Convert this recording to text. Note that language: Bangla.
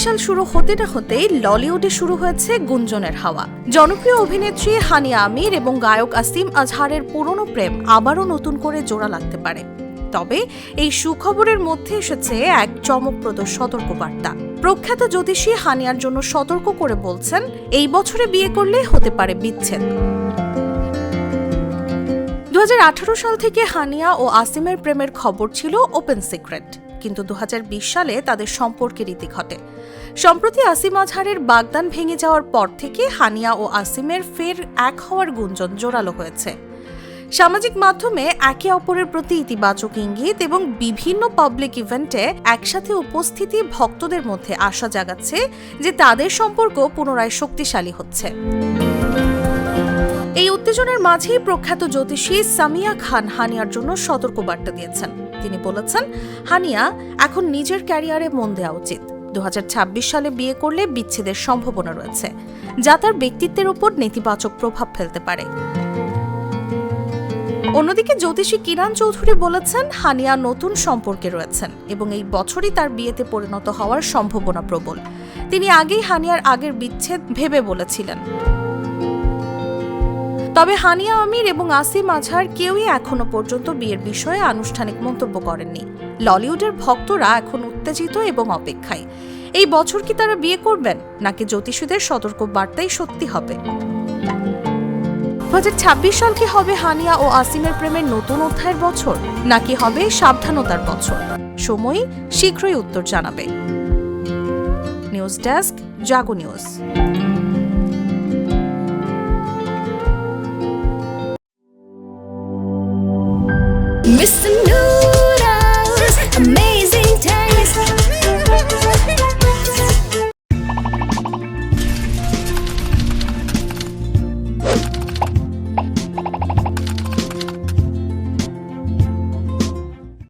সাল শুরু হতে না হতেই ললিউডে শুরু হয়েছে গুঞ্জনের হাওয়া। জনপ্রিয় অভিনেত্রী হানিয়া আমির এবং গায়ক আসিম আজহারের পুরনো প্রেম আবারও নতুন করে জোড়া লাগতে পারে। তবে এই সুখবরের মধ্যে এসেছে এক চমকপ্রদ সতর্কবার্তা। প্রখ্যাত জ্যোতিষী হানিয়ার জন্য সতর্ক করে বলছেন, এই বছরে বিয়ে করলে হতে পারে বিচ্ছেদ। 2018 সাল থেকে হানিয়া ও আসিমের প্রেমের খবর ছিল ওপেন সিক্রেট, কিন্তু 2020 সালে তাদের সম্পর্কের ইতি ঘটে। সম্প্রতি আসিম আজহারের বাগদান ভেঙে যাওয়ার পর থেকে হানিয়া ও আসিমের ফের এক হওয়ার গুঞ্জন জোরালো হয়েছে। সামাজিক মাধ্যমে একে অপরের প্রতি ইতিবাচক ইঙ্গিত এবং বিভিন্ন পাবলিক ইভেন্টে একসাথে উপস্থিতি ভক্তদের মধ্যে আশা জাগাচ্ছে যে তাদের সম্পর্ক পুনরায় শক্তিশালী হচ্ছে। এই উত্তেজনার মাঝেই প্রখ্যাত জ্যোতিষী সামিয়া খান হানিয়ার জন্য সতর্কবার্তা দিয়েছেন। তিনি বলেছেন, হানিয়া এখন নিজের ক্যারিয়ারে মন দেওয়া উচিত। 2026 সালে বিয়ে করলে বিচ্ছেদের সম্ভাবনা রয়েছে, যা তার ব্যক্তিত্বের উপর নেতিবাচক প্রভাব ফেলতে পারে। অন্যদিকে জ্যোতিষী কিরণ চৌধুরী বলেছেন, হানিয়া নতুন সম্পর্কে রয়েছেন এবং এই বছরই তার বিয়েতে পরিণত হওয়ার সম্ভাবনা প্রবল। তিনি আগেই হানিয়ার আগের বিচ্ছেদ ভেবে বলেছিলেন। তবে হানিয়া আমির এবং আসিম আজহার কেউই এখনো পর্যন্ত বিয়ের বিষয়ে আনুষ্ঠানিক মন্তব্য করেননি। ললিউডের ভক্তরা এখন উত্তেজিত এবং অপেক্ষায়। এই বছর কি তারা বিয়ে করবেন, নাকি জ্যোতিষীদের সতর্ক বার্তাই সত্যি হবে? 2026 সাল কি হবে হানিয়া ও আসিমের প্রেমের নতুন অধ্যায়ের বছর, নাকি হবে সাবধানতার বছর? সময় শীঘ্রই উত্তর জানাবে। নিউজ ডেস্ক, জাগো নিউজ। Mr. New